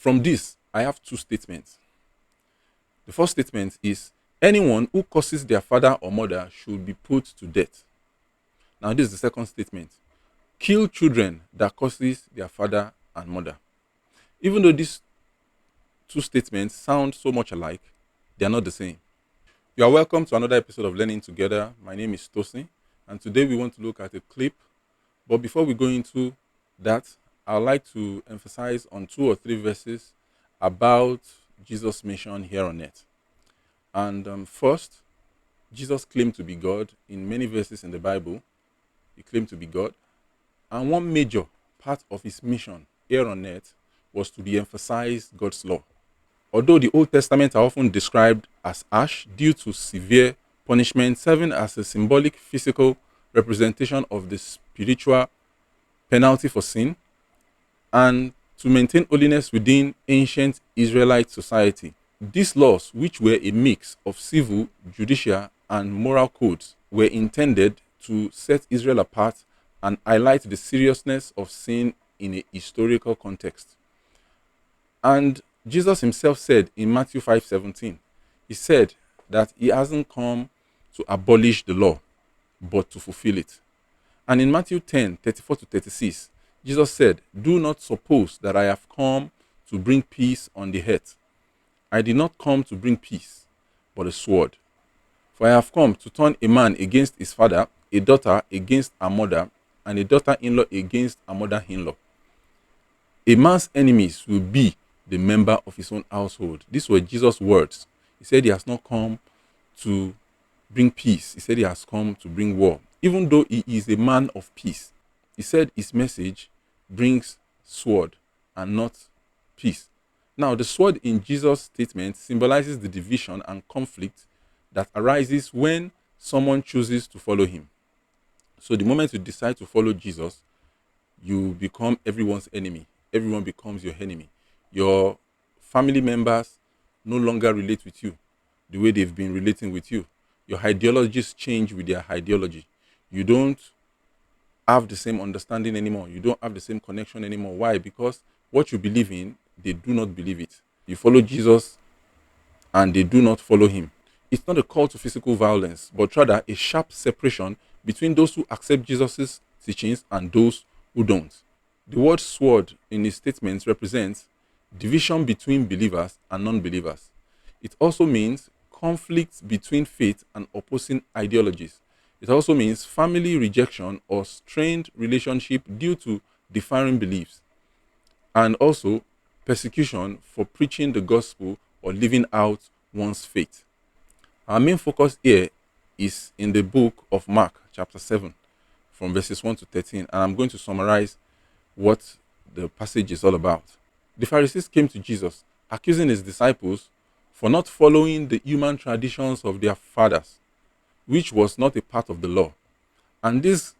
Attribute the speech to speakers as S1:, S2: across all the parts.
S1: From this, I have two statements. The first statement is anyone who curses their father or mother should be put to death. Now, this is the second statement. Kill children that curses their father and mother. Even though these two statements sound so much alike, they are not the same. You are welcome to another episode of Learning Together. My name is Tosin, and today we want to look at a clip. But before we go into that, I'd like to emphasize on 2 or 3 verses about Jesus' mission here on earth. And first, Jesus claimed to be God. In many verses in the Bible, he claimed to be God. And one major part of his mission here on earth was to de-emphasize God's law. Although the Old Testament are often described as harsh due to severe punishment, serving as a symbolic physical representation of the spiritual penalty for sin, and to maintain holiness within ancient Israelite society. These laws, which were a mix of civil, judicial, and moral codes, were intended to set Israel apart and highlight the seriousness of sin in a historical context. And Jesus himself said in Matthew 5:17, he said that he hasn't come to abolish the law, but to fulfill it. And in Matthew 10:34-36, Jesus said, do not suppose that I have come to bring peace on the earth. I did not come to bring peace, but a sword. For I have come to turn a man against his father, a daughter against her mother, and a daughter-in-law against her mother-in-law. A man's enemies will be the member of his own household. These were Jesus' words. He said he has not come to bring peace. He said he has come to bring war. Even though he is a man of peace, he said his message brings sword and not peace. Now, the sword in Jesus' statement symbolizes the division and conflict that arises when someone chooses to follow him. So the moment you decide to follow Jesus, you become everyone's enemy. Everyone becomes your enemy. Your family members no longer relate with you the way they've been relating with you. Your ideologies change with their ideology. You don't have the same understanding anymore. You don't have the same connection anymore. Why? Because what you believe in, they do not believe it. You follow Jesus and they do not follow him. It's not a call to physical violence, but rather a sharp separation between those who accept Jesus' teachings and those who don't. The word sword in his statements represents division between believers and non-believers. It also means conflict between faith and opposing ideologies. It also means family rejection or strained relationship due to differing beliefs, and also persecution for preaching the gospel or living out one's faith. Our main focus here is in the book of Mark, chapter 7, from verses 1 to 13, and I'm going to summarize what the passage is all about. The Pharisees came to Jesus, accusing his disciples for not following the human traditions of their fathers, which was not a part of the law. And this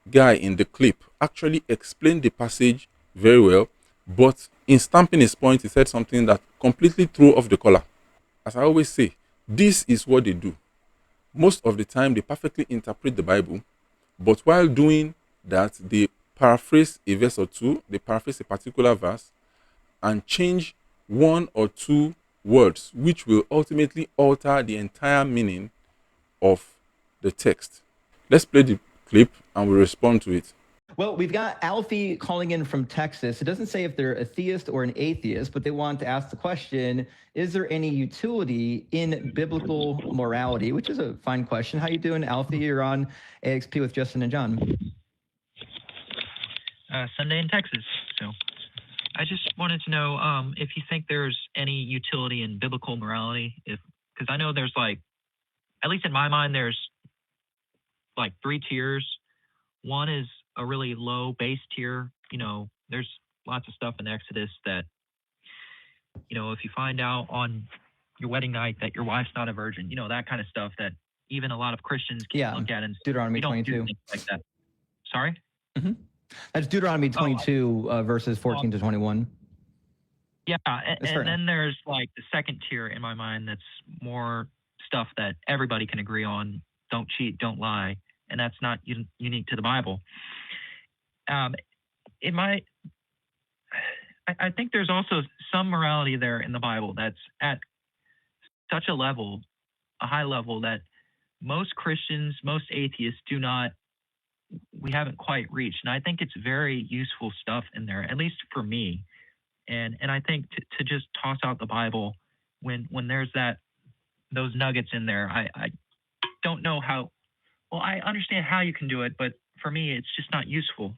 S1: guy in the clip actually explained the passage very well, but in stamping his point, he said something that completely threw off the collar. As I always say, this is what they do. Most of the time, they perfectly interpret the Bible, but while doing that, they paraphrase a verse or two, they paraphrase a particular verse, and change 1 or 2 words, which will ultimately alter the entire meaning of the text. Let's play the clip and we'll respond to it.
S2: Well, we've got Alfie calling in from Texas. It doesn't say if they're a theist or an atheist, but they want to ask the question, is there any utility in biblical morality? Which is a fine question. How you doing, Alfie? You're on AXP with Justin and John.
S3: Sunday in Texas. So I just wanted to know if you think there's any utility in biblical morality, because I know there's at least in my mind, there's 3 tiers. One is a really low base tier. There's lots of stuff in Exodus that, if you find out on your wedding night that your wife's not a virgin, that kind of stuff that even a lot of Christians can look at and
S2: Deuteronomy 22.
S3: Do things like that. Sorry?
S2: Mm-hmm. That's Deuteronomy 22, verses 14 to 21.
S3: Yeah, and then there's the second tier in my mind that's more stuff that everybody can agree on. Don't cheat, don't lie, and that's not unique to the Bible. I I think there's also some morality there in the Bible that's at such a level, a high level, that most Christians, most atheists we haven't quite reached. And I think it's very useful stuff in there, at least for me. And I think to just toss out the Bible when there's those nuggets in there, I don't know how. Well, I understand how you can do it, but for me, it's just not useful.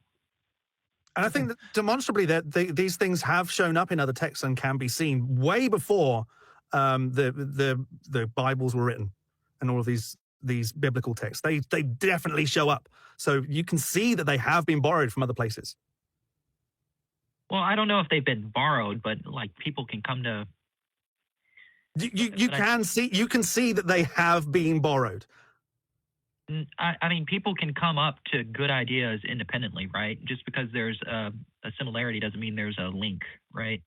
S4: And I think that demonstrably that these things have shown up in other texts and can be seen way before the Bibles were written, and all of these biblical texts. They definitely show up. So you can see that they have been borrowed from other places.
S3: Well, I don't know if they've been borrowed, but like people can come to.
S4: You can see that they have been borrowed.
S3: I mean, people can come up to good ideas independently, right? Just because there's a similarity doesn't mean there's a link, right?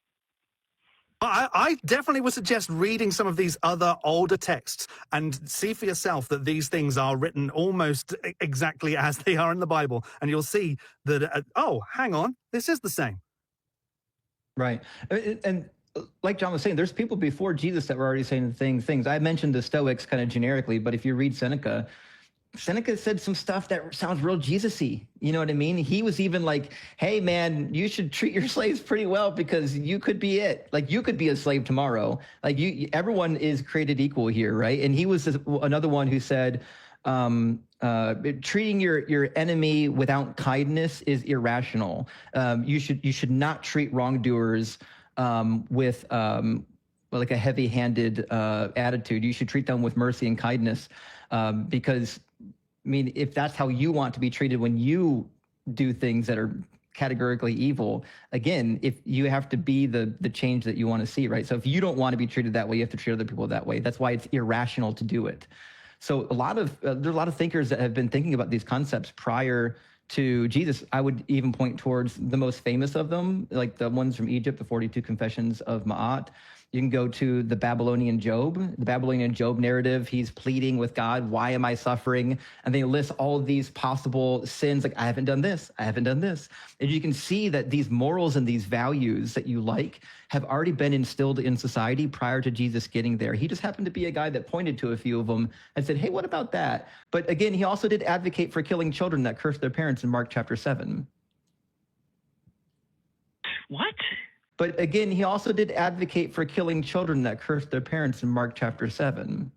S4: I definitely would suggest reading some of these other older texts and see for yourself that these things are written almost exactly as they are in the Bible. And you'll see that, oh, hang on, this is the same.
S2: Right. And like John was saying, there's people before Jesus that were already saying things. I mentioned the Stoics kind of generically, but if you read Seneca said some stuff that sounds real Jesus-y. You know what I mean? He was even like, hey, man, you should treat your slaves pretty well because you could be it. Like, you could be a slave tomorrow. Like, everyone is created equal here, right? And he was another one who said, treating your enemy without kindness is irrational. You should not treat wrongdoers with like a heavy-handed attitude. You should treat them with mercy and kindness because, I mean, if that's how you want to be treated when you do things that are categorically evil, again, if you have to be the change that you want to see, right? So if you don't want to be treated that way, you have to treat other people that way. That's why it's irrational to do it. So there's a lot of thinkers that have been thinking about these concepts prior to Jesus. I would even point towards the most famous of them, like the ones from Egypt, the 42 Confessions of Ma'at. You can go to the Babylonian Job narrative. He's pleading with God, why am I suffering? And they list all of these possible sins, like I haven't done this, I haven't done this. And you can see that these morals and these values that you like have already been instilled in society prior to Jesus getting there. He just happened to be a guy that pointed to a few of them and said, hey, what about that? But again, he also did advocate for killing children that cursed their parents in Mark chapter 7.
S3: What?
S2: But again, he also did advocate for killing children that cursed their parents in Mark chapter 7.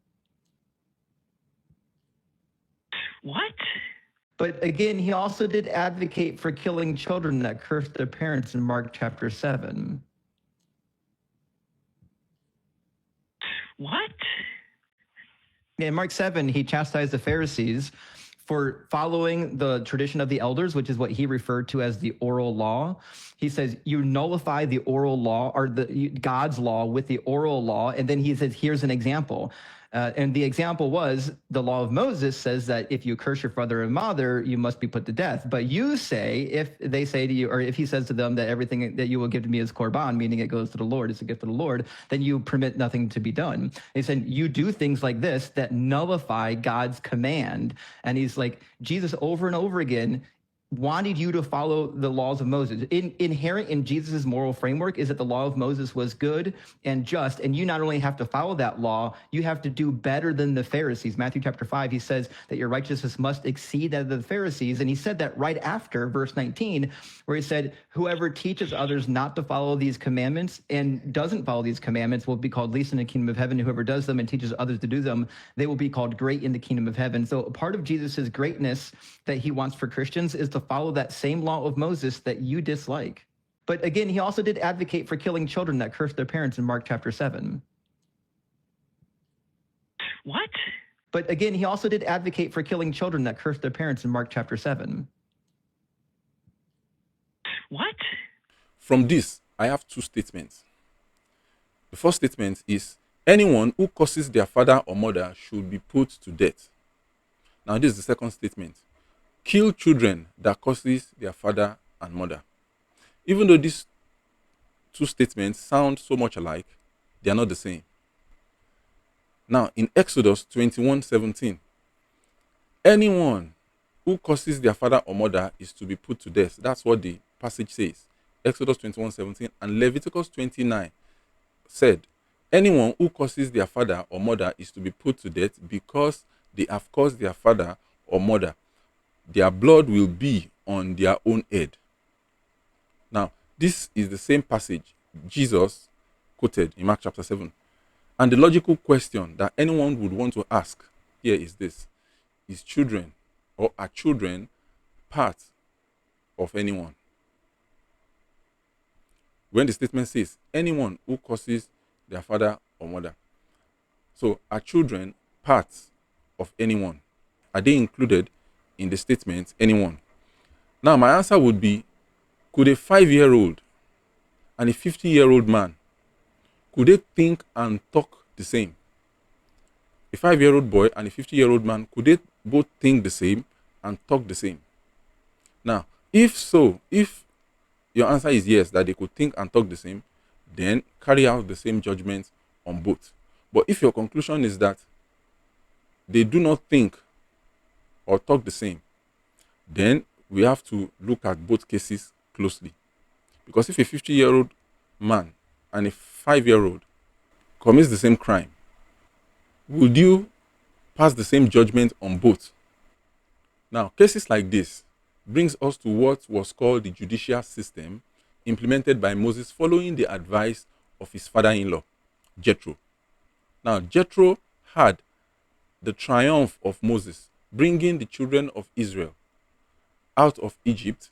S3: What?
S2: But again, he also did advocate for killing children that cursed their parents in Mark chapter 7.
S3: What?
S2: In Mark 7, he chastised the Pharisees for following the tradition of the elders, which is what he referred to as the oral law. He says, you nullify the oral law or God's law with the oral law. And then he says, here's an example. And the example was the law of Moses says that if you curse your father and mother, you must be put to death. But you say, if they say to you, or if he says to them that everything that you will give to me is korban, meaning it goes to the Lord, it's a gift of the Lord, then you permit nothing to be done. He said, you do things like this that nullify God's command. And he's like, Jesus over and over again wanted you to follow the laws of Moses. Inherent in Jesus' moral framework is that the law of Moses was good and just, and you not only have to follow that law, you have to do better than the Pharisees. Matthew chapter 5, he says that your righteousness must exceed that of the Pharisees, and he said that right after verse 19, where he said, whoever teaches others not to follow these commandments and doesn't follow these commandments will be called least in the kingdom of heaven. Whoever does them and teaches others to do them, they will be called great in the kingdom of heaven. So part of Jesus' greatness that he wants for Christians is to follow that same law of Moses that you dislike. But again, he also did advocate for killing children that cursed their parents in Mark chapter 7.
S3: What?
S2: But again, he also did advocate for killing children that cursed their parents in Mark chapter 7.
S3: What?
S1: From this, I have two statements. The first statement is, anyone who curses their father or mother should be put to death. Now, this is the second statement. Kill children that curses their father and mother. Even though these two statements sound so much alike, they are not the same. Now, in Exodus 21:17, anyone who curses their father or mother is to be put to death. That's what the passage says. Exodus 21:17, and Leviticus 29 said, anyone who curses their father or mother is to be put to death because they have cursed their father or mother. Their blood will be on their own head. Now, this is the same passage Jesus quoted in Mark chapter 7. And the logical question that anyone would want to ask here is this: is children, or are children, part of anyone? When the statement says anyone who curses their father or mother, so are children part of anyone? Are they included in the statement anyone? Now, my answer would be, could a 5-year-old and a 50-year-old man, could they think and talk the same? A 5-year-old boy and a 50-year-old man, could they both think the same and talk the same? Now, if so, if your answer is yes, that they could think and talk the same, then carry out the same judgment on both. But if your conclusion is that they do not think or talk the same, then we have to look at both cases closely. Because if a 50-year-old man and a 5-year-old commits the same crime, would you pass the same judgment on both? Now, cases like this brings us to what was called the judicial system implemented by Moses following the advice of his father-in-law, Jethro. Now, Jethro had the triumph of Moses bringing the children of Israel out of Egypt,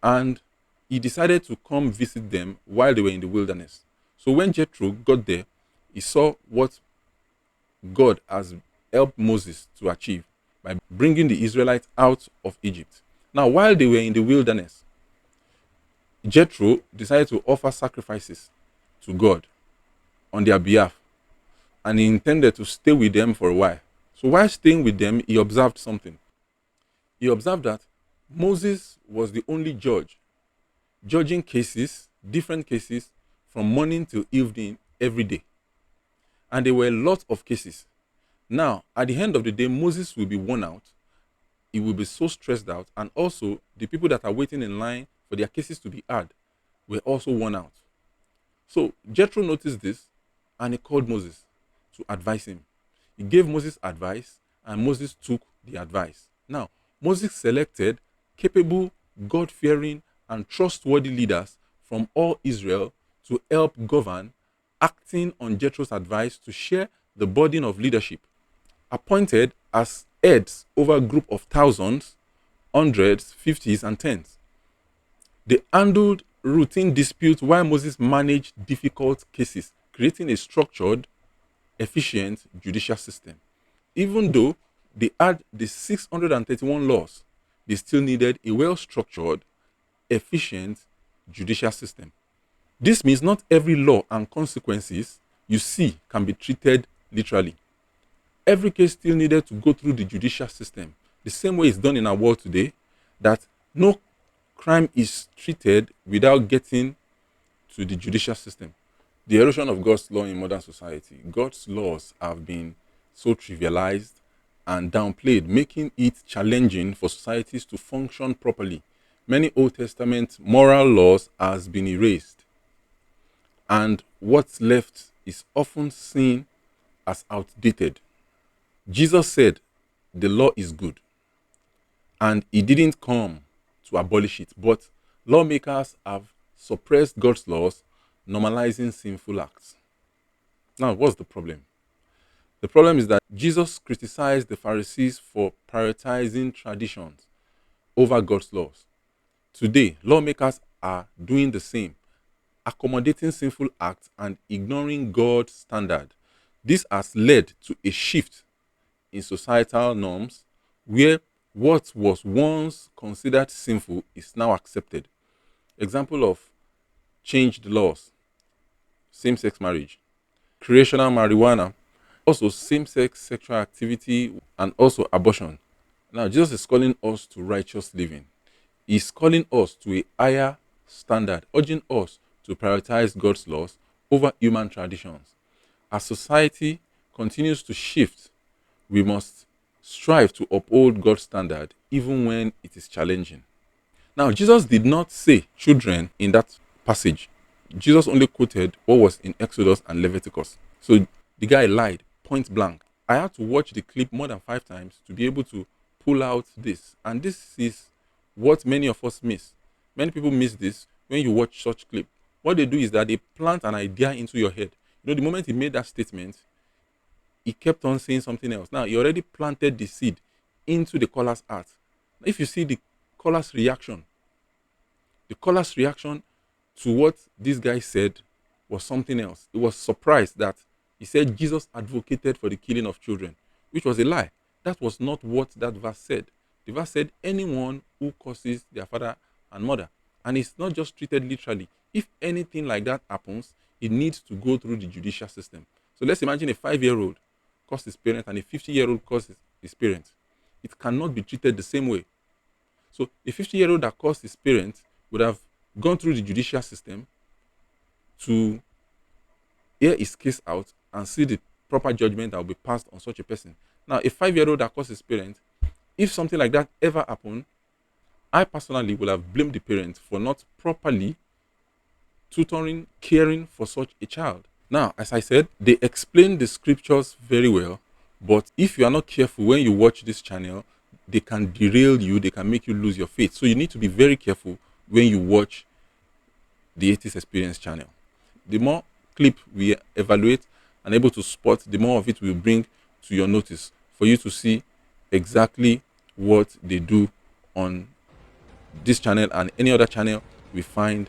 S1: and he decided to come visit them while they were in the wilderness. So when Jethro got there, he saw what God has helped Moses to achieve by bringing the Israelites out of Egypt. Now, while they were in the wilderness, Jethro decided to offer sacrifices to God on their behalf, and he intended to stay with them for a while. So while staying with them, he observed something. He observed that Moses was the only judge, judging cases, different cases, from morning till evening every day. And there were lots of cases. Now, at the end of the day, Moses will be worn out. He will be so stressed out. And also, the people that are waiting in line for their cases to be heard were also worn out. So Jethro noticed this, and he called Moses to advise him. He gave Moses advice, and Moses took the advice. Now, Moses selected capable, God-fearing, and trustworthy leaders from all Israel to help govern, acting on Jethro's advice to share the burden of leadership. Appointed as heads over a group of thousands, hundreds, fifties, and tens. They handled routine disputes while Moses managed difficult cases, creating a structured, efficient judicial system. Even though they had the 631 laws, they still needed a well-structured, efficient judicial system. This means not every law and consequences you see can be treated literally. Every case still needed to go through the judicial system, the same way it's done in our world today, that no crime is treated without getting to the judicial system. The erosion of God's law in modern society. God's laws have been so trivialized and downplayed, making it challenging for societies to function properly. Many Old Testament moral laws has been erased, and what's left is often seen as outdated. Jesus said the law is good, and he didn't come to abolish it, but lawmakers have suppressed God's laws, normalizing sinful acts. Now, what's the problem? The problem is that Jesus criticized the Pharisees for prioritizing traditions over God's laws. Today, lawmakers are doing the same, accommodating sinful acts and ignoring God's standard. This has led to a shift in societal norms where what was once considered sinful is now accepted. Example of changed laws: same-sex marriage, recreational marijuana, also same-sex sexual activity, and also abortion. Now, Jesus is calling us to righteous living. He's calling us to a higher standard, urging us to prioritize God's laws over human traditions. As society continues to shift, we must strive to uphold God's standard even when it is challenging. Now, Jesus did not say children in that passage. Jesus only quoted what was in Exodus and Leviticus. So the guy lied, point blank. I had to watch the clip more than 5 times to be able to pull out this. And this is what many of us miss. Many people miss this when you watch such clip. What they do is that they plant an idea into your head. You know, the moment he made that statement, he kept on saying something else. Now, he already planted the seed into the caller's heart. If you see the caller's reaction to what this guy said was something else. He was surprised that he said Jesus advocated for the killing of children, which was a lie. That was not what that verse said. The verse said anyone who curses their father and mother. And it's not just treated literally. If anything like that happens, it needs to go through the judicial system. So let's imagine a 5-year-old cursed his parent and a 50-year-old cursed his parent. It cannot be treated the same way. So a 50-year-old that cursed his parent would have gone through the judicial system to hear his case out and see the proper judgment that will be passed on such a person. Now, a 5-year-old that cursed his parent, if something like that ever happened, I personally would have blamed the parent for not properly tutoring, caring for such a child. Now, as I said, they explain the scriptures very well, but if you are not careful when you watch this channel, they can derail you, they can make you lose your faith. So you need to be very careful when you watch the Atheist Experience channel. The more clip we evaluate and able to spot, the more of it will bring to your notice for you to see exactly what they do on this channel and any other channel we find